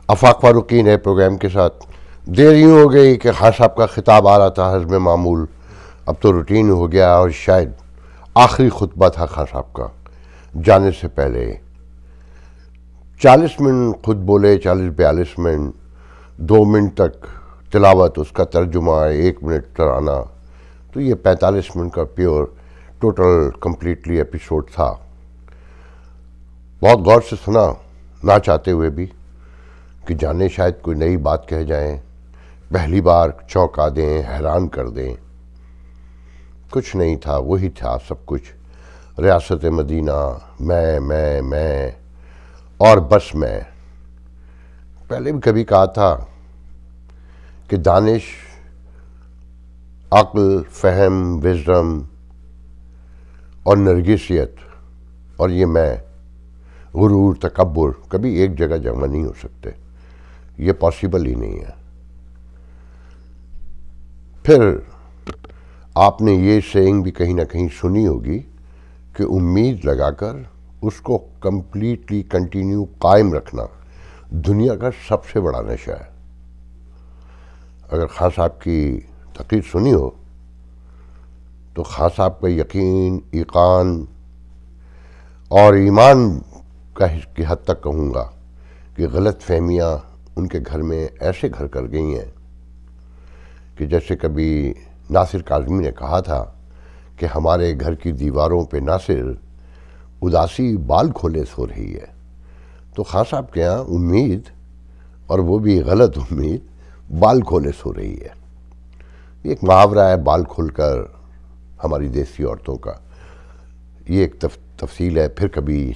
آفاق فاروقی نئے پروگرام کے ساتھ دیر یوں ہو گئی کہ خان صاحب کا خطاب آ رہا تھا حسب معمول، اب تو روٹین ہو گیا اور شاید آخری خطبہ تھا خان صاحب کا جانے سے پہلے۔ 40 منٹ خود بولے، 40-42 منٹ، 2 منٹ تک تلاوت، اس کا ترجمہ، 1 منٹ ترانہ، تو یہ 45 منٹ کا پیور ٹوٹل کمپلیٹلی ایپیسوڈ تھا۔ بہت غور سے سنا، نہ چاہتے ہوئے بھی، کہ جانے شاید کوئی نئی بات کہہ جائیں، پہلی بار چونکا دیں، حیران کر دیں۔ کچھ نہیں تھا، وہی تھا سب کچھ، ریاست مدینہ، میں اور بس میں۔ پہلے بھی کبھی کہا تھا کہ دانش، عقل، فہم، وزڈم اور نرگسیت اور یہ میں، غرور، تکبر کبھی ایک جگہ جمع نہیں ہو سکتے، یہ پاسبل ہی نہیں ہے۔ پھر آپ نے یہ سینگ بھی کہیں نہ کہیں سنی ہوگی کہ امید لگا کر اس کو کمپلیٹلی کنٹینیو قائم رکھنا دنیا کا سب سے بڑا نشہ ہے۔ اگر خان صاحب کی تقریر سنی ہو تو خان صاحب کا یقین، ایقان اور ایمان کی حد تک کہوں گا کہ غلط فہمیاں ان کے گھر میں ایسے گھر کر گئی ہیں کہ جیسے کبھی ناصر کاظمی نے کہا تھا کہ ہمارے گھر کی دیواروں پہ ناصر اداسی بال کھولے سو رہی ہے، تو خان صاحب کے یہاں امید، اور وہ بھی غلط امید، بال کھولے سو رہی ہے۔ یہ ایک محاورہ ہے، بال کھول کر، ہماری دیسی عورتوں کا۔ یہ ایک تفصیل ہے، پھر کبھی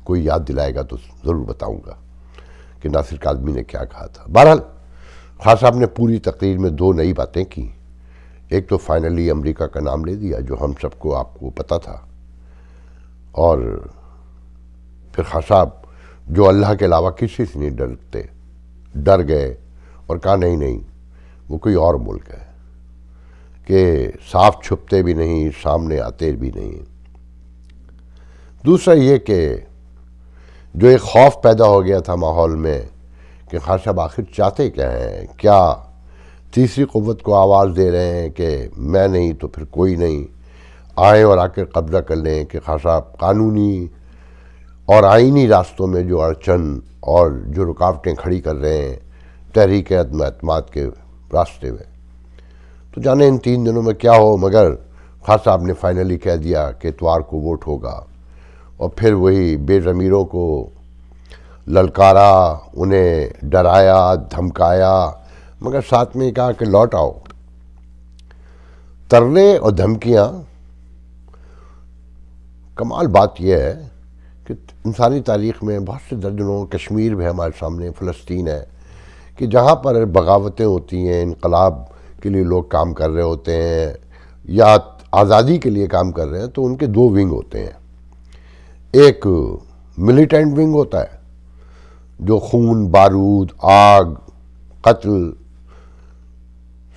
کوئی یاد دلائے گا تو ضرور بتاؤں گا کہ ناصر کاظمی نے کیا کہا تھا۔ بہرحال خان صاحب نے پوری تقریر میں 2 نئی باتیں کی۔ ایک تو فائنلی امریکہ کا نام لے دیا، جو ہم سب کو، آپ کو پتہ تھا، اور پھر خان صاحب جو اللہ کے علاوہ کسی سے نہیں ڈرتے، ڈر گئے اور کہا نہیں وہ کوئی اور ملک ہے، کہ صاف چھپتے بھی نہیں، سامنے آتے بھی نہیں۔ دوسرا یہ کہ جو ایک خوف پیدا ہو گیا تھا ماحول میں کہ خان صاحب آخر چاہتے کیا ہیں، کیا تیسری قوت کو آواز دے رہے ہیں کہ میں نہیں تو پھر کوئی نہیں، آئیں اور آ کے قبضہ کر لیں، کہ خان صاحب قانونی اور آئینی راستوں میں جو اڑچن اور جو رکاوٹیں کھڑی کر رہے ہیں تحریک عدم اعتماد کے راستے میں۔ تو جانے ان 3 دنوں میں کیا ہو، مگر خان صاحب نے فائنلی کہہ دیا کہ اتوار کو ووٹ ہوگا، اور پھر وہی بے ضمیروں کو للکارا، انہیں ڈرایا، دھمکایا، مگر ساتھ میں کہا کہ لوٹ آؤ۔ ترلے اور دھمکیاں، کمال بات یہ ہے کہ انسانی تاریخ میں بہت سے درجنوں، کشمیر بھی ہمارے سامنے، فلسطین ہے، کہ جہاں پر بغاوتیں ہوتی ہیں، انقلاب کے لیے لوگ کام کر رہے ہوتے ہیں یا آزادی کے لیے کام کر رہے ہیں، تو ان کے 2 ونگ ہوتے ہیں۔ ایک ملیٹنٹ ونگ ہوتا ہے جو خون، بارود، آگ، قتل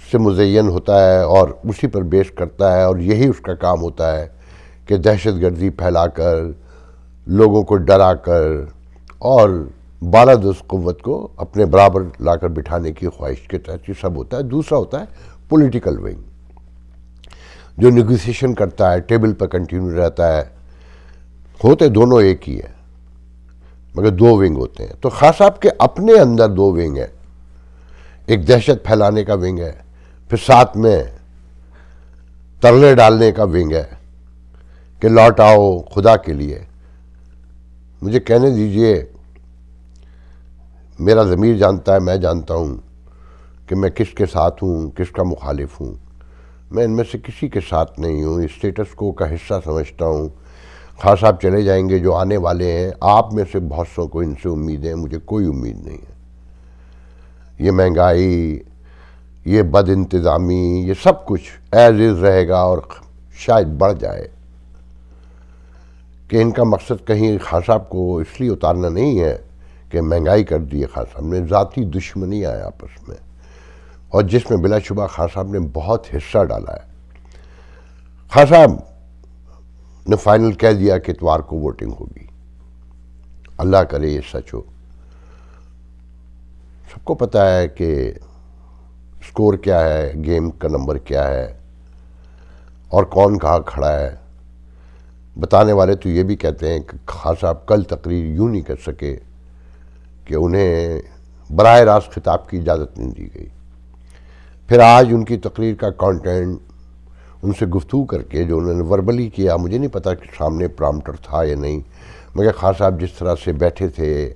سے مزین ہوتا ہے اور اسی پر بیس کرتا ہے، اور یہی اس کا کام ہوتا ہے کہ دہشت گردی پھیلا کر، لوگوں کو ڈرا کر اور بالادست قوت کو اپنے برابر لا کر بٹھانے کی خواہش کے تحت یہ سب ہوتا ہے۔ دوسرا ہوتا ہے پولیٹیکل ونگ، جو نیگوسیشن کرتا ہے، ٹیبل پر کنٹینیو رہتا ہے۔ ہوتے دونوں ایک ہی ہے، مگر 2 ونگ ہوتے ہیں۔ تو خان صاحب کے اپنے اندر 2 ونگ ہیں، ایک دہشت پھیلانے کا ونگ ہے، پھر ساتھ میں ترلے ڈالنے کا ونگ ہے کہ لوٹ آؤ خدا کے لیے۔ مجھے کہنے دیجئے، میرا ضمیر جانتا ہے، میں جانتا ہوں کہ میں کس کے ساتھ ہوں، کس کا مخالف ہوں۔ میں ان میں سے کسی کے ساتھ نہیں ہوں، اسٹیٹس کو کا حصہ سمجھتا ہوں۔ خان صاحب چلے جائیں گے، جو آنے والے ہیں، آپ میں سے بہت سو کو ان سے امید ہے، مجھے کوئی امید نہیں ہے۔ یہ مہنگائی، یہ بد انتظامی، یہ سب کچھ ایز از رہے گا اور شاید بڑھ جائے، کہ ان کا مقصد کہیں خان صاحب کو اس لیے اتارنا نہیں ہے کہ مہنگائی کر دی ہے خان صاحب نے، ذاتی دشمنی آیا آپس میں، اور جس میں بلا شبہ خان صاحب نے بہت حصہ ڈالا ہے۔ خان صاحب نے فائنل کہہ دیا کہ اتوار کو ووٹنگ ہوگی، اللہ کرے یہ سچ ہو۔ سب کو پتہ ہے کہ اسکور کیا ہے، گیم کا نمبر کیا ہے اور کون کہاں کھڑا ہے۔ بتانے والے تو یہ بھی کہتے ہیں کہ خان صاحب کل تقریر یوں نہیں کر سکے کہ انہیں براہ راست خطاب کی اجازت نہیں دی گئی۔ پھر آج ان کی تقریر کا کانٹینٹ ان سے گفتگو کر کے جو انہوں نے وربلی کیا، مجھے نہیں پتا کہ سامنے پرامپٹر تھا یا نہیں، مگر خان صاحب جس طرح سے بیٹھے تھے،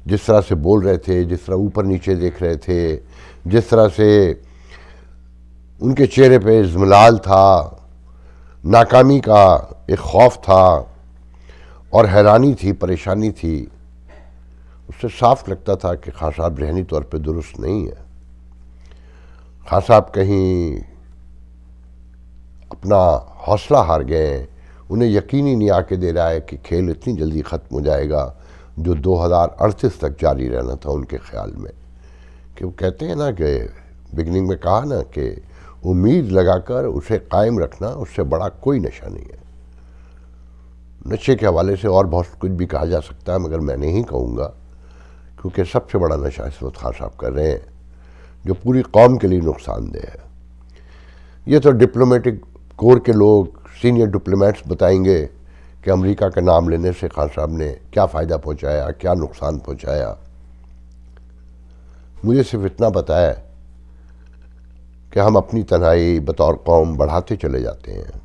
جس طرح سے بول رہے تھے، جس طرح اوپر نیچے دیکھ رہے تھے، جس طرح سے ان کے چہرے پہ اضملال تھا، ناکامی کا ایک خوف تھا اور حیرانی تھی، پریشانی تھی، اس سے صاف لگتا تھا کہ خان صاحب ذہنی طور پہ درست نہیں ہے۔ خان صاحب کہیں اپنا حوصلہ ہار گئے ہیں، انہیں یقین ہی نہیں آ کے دے رہا ہے کہ کھیل اتنی جلدی ختم ہو جائے گا جو 2038 تک جاری رہنا تھا ان کے خیال میں۔ کہ وہ کہتے ہیں نا کہ بگننگ میں کہا نا کہ امید لگا کر اسے قائم رکھنا اس سے بڑا کوئی نشہ نہیں ہے۔ نشے کے حوالے سے اور بہت کچھ بھی کہا جا سکتا ہے، مگر میں نہیں کہوں گا، کیونکہ سب سے بڑا نشہ اس وقت خان صاحب کر رہے ہیں جو پوری قوم کے لیے نقصان دہ ہے۔ یہ تو ڈپلومیٹک کور کے لوگ، سینئر ڈپلومیٹس بتائیں گے کہ امریکہ کا نام لینے سے خان صاحب نے کیا فائدہ پہنچایا، کیا نقصان پہنچایا۔ مجھے صرف اتنا پتہ ہے کہ ہم اپنی تنہائی بطور قوم بڑھاتے چلے جاتے ہیں۔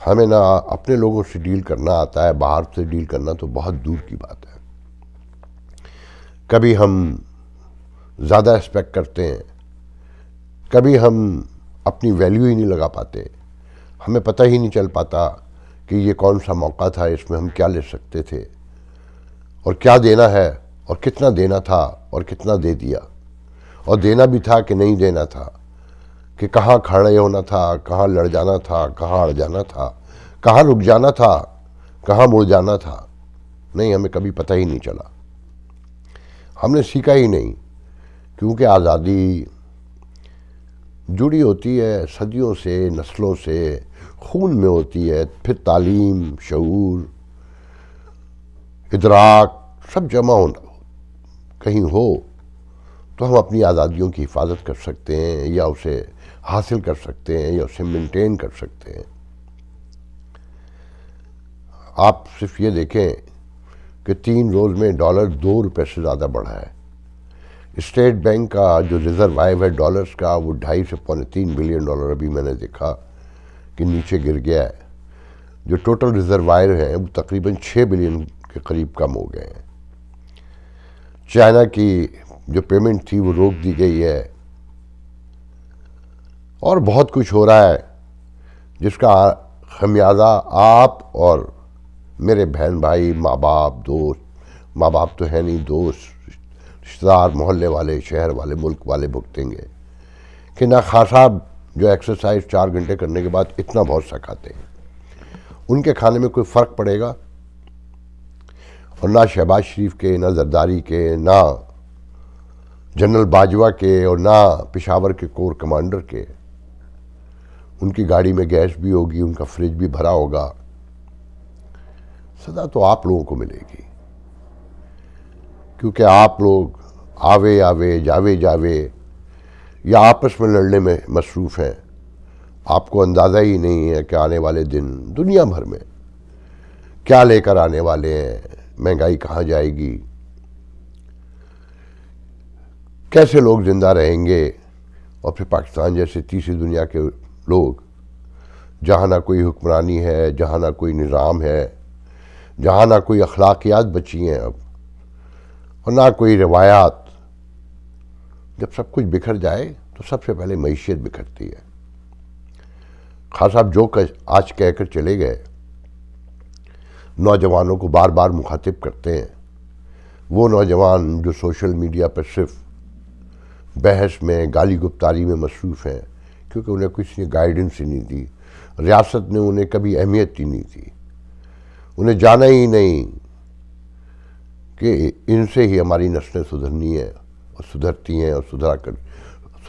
ہمیں نہ اپنے لوگوں سے ڈیل کرنا آتا ہے، باہر سے ڈیل کرنا تو بہت دور کی بات ہے۔ کبھی ہم زیادہ ایکسپیکٹ کرتے ہیں، کبھی ہم اپنی ویلیو ہی نہیں لگا پاتے، ہمیں پتہ ہی نہیں چل پاتا کہ یہ کون سا موقع تھا، اس میں ہم کیا لے سکتے تھے اور کیا دینا ہے اور کتنا دینا تھا اور کتنا دے دیا، اور دینا بھی تھا کہ نہیں دینا تھا، کہ کہاں کھڑے ہونا تھا، کہاں لڑ جانا تھا، کہاں اڑ جانا تھا، کہاں رک جانا تھا، کہاں مڑ جانا تھا۔ نہیں، ہمیں کبھی پتہ ہی نہیں چلا، ہم نے سیکھا ہی نہیں، کیونکہ آزادی جڑی ہوتی ہے صدیوں سے، نسلوں سے، خون میں ہوتی ہے، پھر تعلیم، شعور، ادراک سب جمع ہونا کہیں ہو تو ہم اپنی آزادیوں کی حفاظت کر سکتے ہیں، یا اسے حاصل کر سکتے ہیں، یا اسے مینٹین کر سکتے ہیں۔ آپ صرف یہ دیکھیں کہ 3 روز میں ڈالر 2 روپے سے زیادہ بڑھا ہے۔ اسٹیٹ بینک کا جو ریزرو وائو ہے ڈالرز کا، وہ 2.5 سے 3.25 بلین ڈالر ابھی میں نے دیکھا کہ نیچے گر گیا ہے۔ جو ٹوٹل ریزرو وائو ہیں وہ تقریباً 6 بلین کے قریب کم ہو گئے ہیں۔ چائنا کی جو پیمنٹ تھی وہ روک دی گئی ہے، اور بہت کچھ ہو رہا ہے جس کا خمیازہ آپ اور میرے بہن بھائی، ماں باپ، دوست، ماں باپ تو ہے نہیں، دوست، رشتہ دار، محلے والے، شہر والے، ملک والے بھگتیں گے کہ نہ خان صاحب جو ایکسرسائز 4 گھنٹے کرنے کے بعد اتنا بہت سا کھاتے ہیں، ان کے کھانے میں کوئی فرق پڑے گا، اور نہ شہباز شریف کے، نہ زرداری کے، نہ جنرل باجوہ کے، اور نہ پشاور کے کور کمانڈر کے۔ ان کی گاڑی میں گیس بھی ہوگی، ان کا فریج بھی بھرا ہوگا، سزا تو آپ لوگوں کو ملے گی، کیونکہ آپ لوگ آوے آوے جاوے جاوے یا آپس میں لڑنے میں مصروف ہیں۔ آپ کو اندازہ ہی نہیں ہے کہ آنے والے دن دنیا بھر میں کیا لے کر آنے والے ہیں، مہنگائی کہاں جائے گی، کیسے لوگ زندہ رہیں گے، اور پھر پاکستان جیسے تیسری دنیا کے لوگ جہاں نہ کوئی حکمرانی ہے، جہاں نہ کوئی نظام ہے، جہاں نہ کوئی اخلاقیات بچی ہیں اب، اور نہ کوئی روایات۔ جب سب کچھ بکھر جائے تو سب سے پہلے معیشت بکھرتی ہے۔ خان صاحب جو آج کہہ کر چلے گئے، نوجوانوں کو بار بار مخاطب کرتے ہیں، وہ نوجوان جو سوشل میڈیا پر صرف بحث میں، گالی گفتاری میں مصروف ہیں، کیونکہ انہیں کسی نے گائیڈنس ہی نہیں دی، ریاست نے انہیں کبھی اہمیت ہی نہیں دی، انہیں جانا ہی نہیں کہ ان سے ہی ہماری نسلیں سدھرنی ہیں اور سدھرتی ہیں اور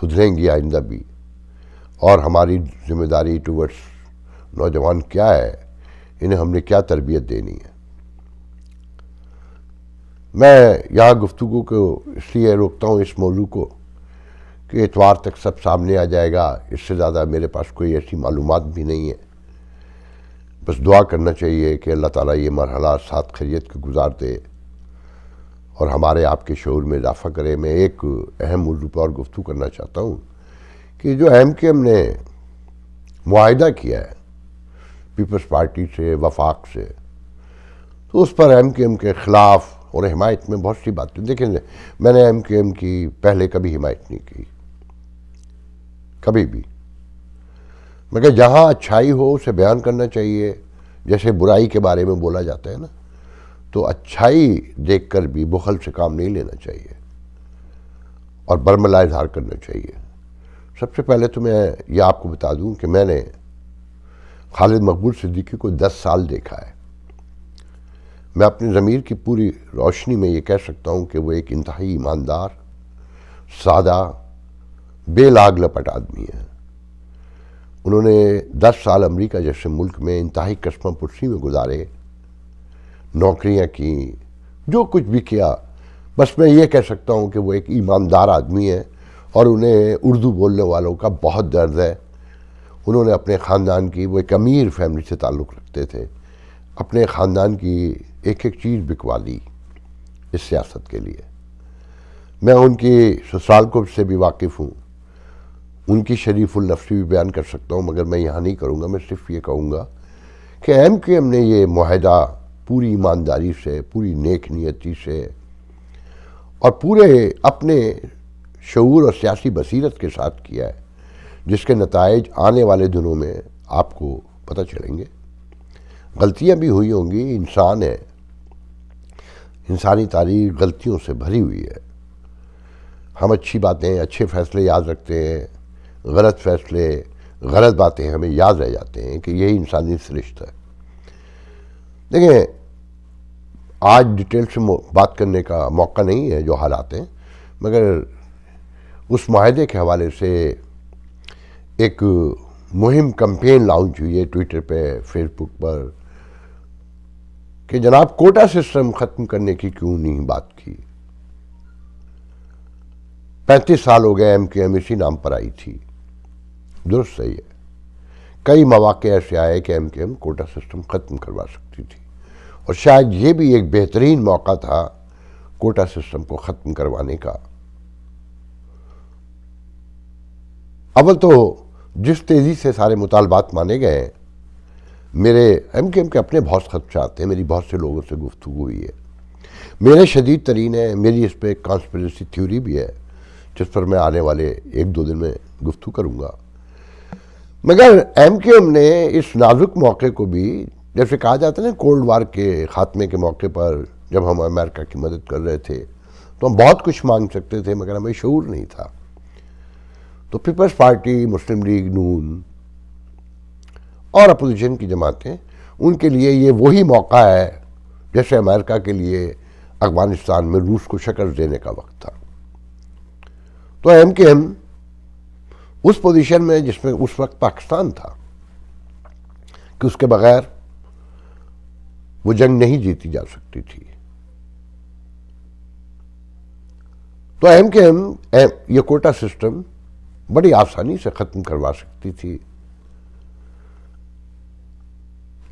سدھریں گی آئندہ بھی، اور ہماری ذمہ داری ٹورڈس نوجوان کیا ہے، انہیں ہم نے کیا تربیت دینی ہے۔ میں یہاں گفتگو کو اس لیے روکتا ہوں اس موضوع کو کہ اتوار تک سب سامنے آ جائے گا، اس سے زیادہ میرے پاس کوئی ایسی معلومات بھی نہیں ہے. بس دعا کرنا چاہیے کہ اللہ تعالیٰ یہ مرحلہ ساتھ خیریت کے گزار دے اور ہمارے آپ کے شعور میں اضافہ کرے. میں ایک اہم موضوع پر اور گفتگو کرنا چاہتا ہوں کہ جو ایم کیو ایم نے معاہدہ کیا ہے پیپلز پارٹی سے، وفاق سے، تو اس پر ایم کیو ایم کے خلاف اور حمایت میں بہت سی باتیں. دیکھیں، میں نے ایم کیو ایم کی پہلے کبھی حمایت نہیں کی، کبھی بھی، مگر جہاں اچھائی ہو اسے بیان کرنا چاہیے. جیسے برائی کے بارے میں بولا جاتا ہے نا، تو اچھائی دیکھ کر بھی بخل سے کام نہیں لینا چاہیے اور برملا اظہار کرنا چاہیے. سب سے پہلے تو میں یہ آپ کو بتا دوں کہ میں نے خالد مقبول صدیقی کو 10 سال دیکھا ہے. میں اپنی ضمیر کی پوری روشنی میں یہ کہہ سکتا ہوں کہ وہ ایک انتہائی ایماندار، سادہ، بے لاگ لپٹ آدمی ہے. انہوں نے 10 سال امریکہ جیسے ملک میں انتہائی کشمہ پرسی میں گزارے، نوکریاں کیں، جو کچھ بھی کیا. بس میں یہ کہہ سکتا ہوں کہ وہ ایک ایماندار آدمی ہے اور انہیں اردو بولنے والوں کا بہت درد ہے. انہوں نے اپنے خاندان کی، وہ ایک امیر فیملی سے تعلق رکھتے تھے، اپنے خاندان کی ایک ایک چیز بکوا دی اس سیاست کے لیے. میں ان کی سسرال کو سے بھی واقف ہوں، ان کی شریف النفسی بھی بیان کر سکتا ہوں، مگر میں یہاں نہیں کروں گا. میں صرف یہ کہوں گا کہ ایم کیو ایم نے یہ معاہدہ پوری ایمانداری سے، پوری نیک نیتی سے اور پورے اپنے شعور اور سیاسی بصیرت کے ساتھ کیا ہے، جس کے نتائج آنے والے دنوں میں آپ کو پتہ چلیں گے. غلطیاں بھی ہوئی ہوں گی، انسان ہے، انسانی تاریخ غلطیوں سے بھری ہوئی ہے. ہم اچھی باتیں، اچھے فیصلے یاد رکھتے ہیں، غلط فیصلے، غلط باتیں ہمیں یاد رہ جاتے ہیں کہ یہی انسانی سرشت ہے. دیکھیں، آج ڈیٹیل سے بات کرنے کا موقع نہیں ہے جو حالات ہیں، مگر اس معاہدے کے حوالے سے ایک مہم کمپین لانچ ہوئی ہے ٹویٹر پہ، فیس بک پر، کہ جناب کوٹا سسٹم ختم کرنے کی کیوں نہیں بات کی. 35 سال ہو گئے ایم کیو ایم اسی نام پر آئی تھی. درست صحیح ہے، کئی مواقع ایسے آئے کہ ایم کیو ایم کوٹا سسٹم ختم کروا سکتی تھی، اور شاید یہ بھی ایک بہترین موقع تھا کوٹا سسٹم کو ختم کروانے کا. اول تو جس تیزی سے سارے مطالبات مانے گئے ہیں، میرے ایم کیو ایم کے اپنے بہت خدشات ہیں، میری بہت سے لوگوں سے گفتگو ہوئی ہے، میرے شدید ترین ہے. میری اس پہ ایک کانسپریسی تھیوری بھی ہے جس پر میں آنے والے 1-2 دن میں گفتگو کروں گا. مگر ایم کیو ایم نے اس نازک موقع کو بھی، جیسے کہا جاتا ہے نا، کولڈ وار کے خاتمے کے موقع پر جب ہم امریکہ کی مدد کر رہے تھے تو ہم بہت کچھ مانگ سکتے تھے، مگر ہمیں شعور نہیں تھا. تو پیپلز پارٹی، مسلم لیگ نون اور اپوزیشن کی جماعتیں، ان کے لیے یہ وہی موقع ہے جیسے امریکہ کے لیے افغانستان میں روس کو شکست دینے کا وقت تھا. تو ایم کیو ایم اس پوزیشن میں جس میں اس وقت پاکستان تھا کہ اس کے بغیر وہ جنگ نہیں جیتی جا سکتی تھی. تو ایم کیو ایم یہ کوٹا سسٹم بڑی آسانی سے ختم کروا سکتی تھی.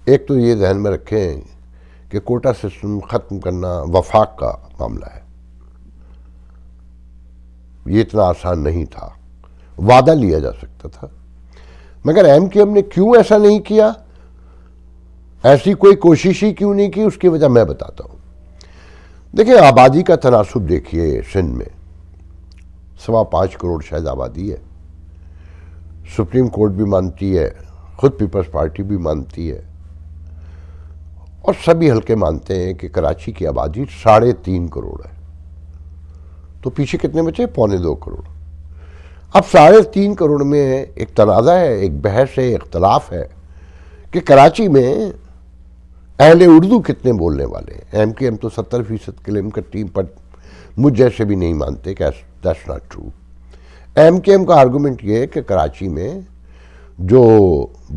ایک تو یہ ذہن میں رکھیں کہ کوٹا سسٹم ختم کرنا وفاق کا معاملہ ہے، یہ اتنا آسان نہیں تھا، وعدہ لیا جا سکتا تھا. مگر ایم کیو ایم نے کیوں ایسا نہیں کیا، ایسی کوئی کوشش ہی کیوں نہیں کی، اس کی وجہ میں بتاتا ہوں. دیکھیں، آبادی کا تناسب دیکھیے. سندھ میں 5.25 کروڑ شاید آبادی ہے. سپریم کورٹ بھی مانتی ہے، خود پیپلز پارٹی بھی مانتی ہے، اور سبھی حلقے مانتے ہیں کہ کراچی کی آبادی 3.5 کروڑ ہے. تو پیچھے کتنے بچے؟ 2.25 کروڑ. اب 3.5 کروڑ میں ایک تنازع ہے، ایک بحث ہے، اختلاف ہے کہ کراچی میں اہل اردو کتنے بولنے والے ہیں. ایم کیو ایم تو 70% کلیم کرتی، پر مجھ جیسے بھی نہیں مانتے کہ that's not true. M Q M کا آرگومنٹ یہ ہے کہ کراچی میں جو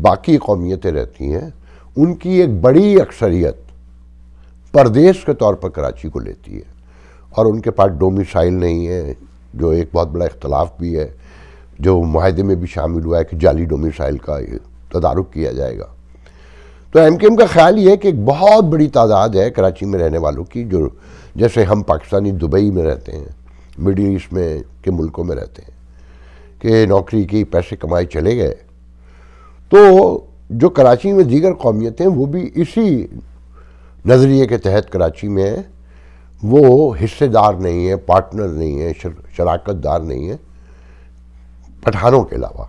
باقی قومیتیں رہتی ہیں ان کی ایک بڑی اکثریت پردیس کے طور پر کراچی کو لیتی ہے، اور ان کے پاس ڈومیسائل نہیں ہے، جو ایک بہت بڑا اختلاف بھی ہے، جو معاہدے میں بھی شامل ہوا ہے کہ جعلی ڈومیسائل کا تدارک کیا جائے گا۔ تو ایم کیو ایم کا خیال یہ ہے کہ ایک بہت بڑی تعداد ہے کراچی میں رہنے والوں کی، جو جیسے ہم پاکستانی دبئی میں رہتے ہیں، مڈل ایسٹ میں کے ملکوں میں رہتے ہیں، کہ نوکری کی پیسے کمائے چلے گئے، تو جو کراچی میں دیگر قومیتیں وہ بھی اسی نظریے کے تحت کراچی میں وہ حصے دار نہیں ہیں، پارٹنر نہیں ہیں، شراکت دار نہیں ہیں، پٹھانوں کے علاوہ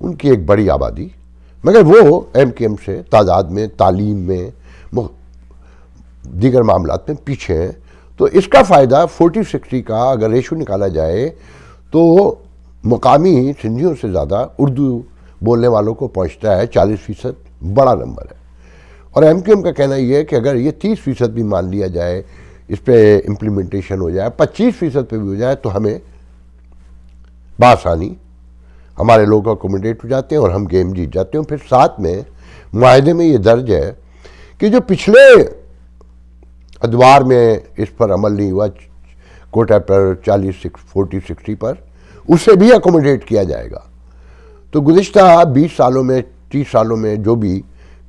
ان کی ایک بڑی آبادی، مگر وہ ایم کیو ایم سے تعداد میں، تعلیم میں، دیگر معاملات میں پیچھے ہیں۔ تو اس کا فائدہ 40-60 کا اگر ریشو نکالا جائے تو مقامی سندھیوں سے زیادہ اردو بولنے والوں کو پہنچتا ہے، 40%، بڑا نمبر ہے۔ اور ایم کیو ایم کا کہنا یہ ہے کہ اگر یہ 30% بھی مان لیا جائے، اس پہ امپلیمنٹیشن ہو جائے، 25% پہ بھی ہو جائے، تو ہمیں بآسانی ہمارے لوگ اکوموڈیٹ ہو جاتے ہیں اور ہم گیم جیت جاتے ہیں۔ پھر ساتھ میں معاہدے میں یہ درج ہے کہ جو پچھلے ادوار میں اس پر عمل نہیں ہوا، کوٹا پر 40-60 پر، اسے بھی اکوموڈیٹ کیا جائے گا۔ تو گزشتہ 20 سالوں میں، 30 سالوں میں جو بھی،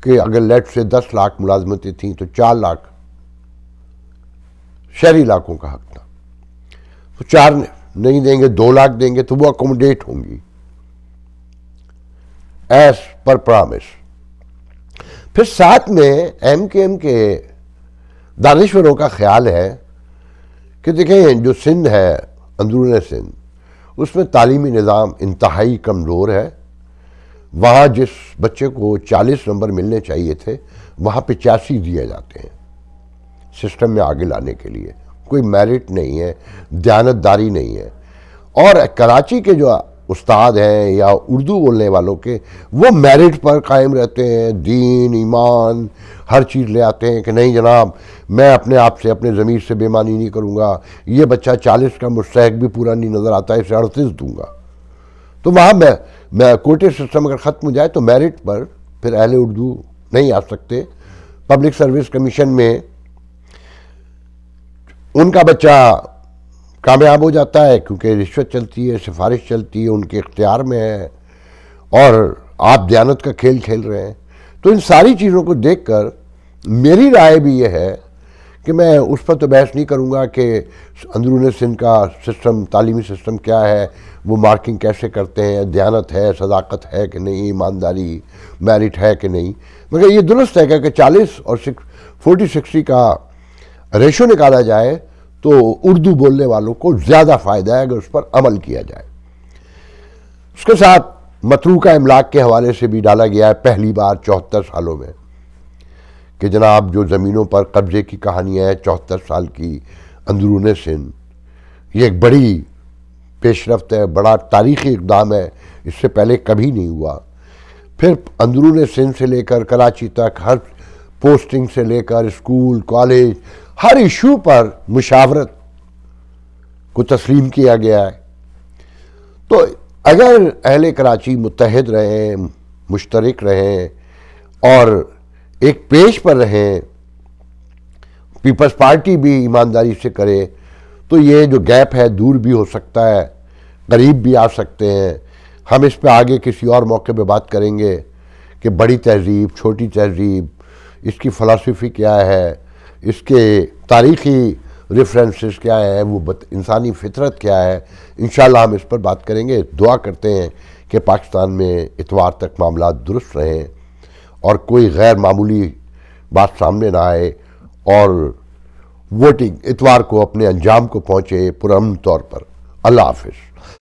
کہ اگر لیٹ سے 10 لاکھ ملازمتیں تھیں تو 4 لاکھ شہری علاقوں کا حق تھا، تو 4 نہیں دیں گے، 2 لاکھ دیں گے، تو وہ اکوموڈیٹ ہوں گی ایز پر پرامس۔ پھر ساتھ میں ایم کیو ایم کے دانشوروں کا خیال ہے کہ دیکھیں جو سندھ ہے، اندرون سندھ، اس میں تعلیمی نظام انتہائی کمزور ہے۔ وہاں جس بچے کو 40 نمبر ملنے چاہیے تھے، وہاں 85 دیے جاتے ہیں سسٹم میں آگے لانے کے لیے۔ کوئی میرٹ نہیں ہے، دیانتداری نہیں ہے۔ اور کراچی کے جو استاد ہیں یا اردو بولنے والوں کے، وہ میرٹ پر قائم رہتے ہیں، دین، ایمان، ہر چیز لے آتے ہیں کہ نہیں جناب، میں اپنے آپ سے، اپنے ضمیر سے بےمانی نہیں کروں گا، یہ بچہ 40 کا مستحق بھی پورا نہیں نظر آتا ہے، اسے 38 دوں گا۔ تو وہاں میں کوٹے سسٹم اگر ختم ہو جائے تو میرٹ پر پھر اہل اردو نہیں آ سکتے۔ پبلک سروس کمیشن میں ان کا بچہ کامیاب ہو جاتا ہے کیونکہ رشوت چلتی ہے، سفارش چلتی ہے، ان کے اختیار میں ہے، اور آپ دیانت کا کھیل کھیل رہے ہیں۔ تو ان ساری چیزوں کو دیکھ کر میری رائے بھی یہ ہے کہ میں اس پر تو بحث نہیں کروں گا کہ اندرون سندھ کا سسٹم، تعلیمی سسٹم کیا ہے، وہ مارکنگ کیسے کرتے ہیں، دیانت ہے، صداقت ہے کہ نہیں، ایمانداری، میرٹ ہے کہ نہیں، مگر یہ درست ہے کہ 40 اور 40-60 کا ریشو نکالا جائے تو اردو بولنے والوں کو زیادہ فائدہ ہے اگر اس پر عمل کیا جائے۔ اس کے ساتھ متروکہ املاک کے حوالے سے بھی ڈالا گیا ہے پہلی بار 74 سالوں میں، کہ جناب جو زمینوں پر قبضے کی کہانی ہے 74 سال کی اندرون سندھ، یہ ایک بڑی پیش رفت ہے، بڑا تاریخی اقدام ہے، اس سے پہلے کبھی نہیں ہوا۔ پھر اندرون سندھ سے لے کر کراچی تک، ہر پوسٹنگ سے لے کر اسکول، کالج، ہر ایشو پر مشاورت کو تسلیم کیا گیا ہے۔ تو اگر اہل کراچی متحد رہیں، مشترک رہیں اور ایک پیج پر رہیں، پیپلز پارٹی بھی ایمانداری سے کرے، تو یہ جو گیپ ہے دور بھی ہو سکتا ہے، قریب بھی آ سکتے ہیں۔ ہم اس پہ آگے کسی اور موقع پہ بات کریں گے کہ بڑی تہذیب، چھوٹی تہذیب، اس کی فلسفی کیا ہے، اس کے تاریخی ریفرنسز کیا ہیں، وہ انسانی فطرت کیا ہے۔ انشاءاللہ ہم اس پر بات کریں گے۔ دعا کرتے ہیں کہ پاکستان میں اتوار تک معاملات درست رہیں اور کوئی غیر معمولی بات سامنے نہ آئے، اور ووٹنگ اتوار کو اپنے انجام کو پہنچے پرامن طور پر۔ اللہ حافظ۔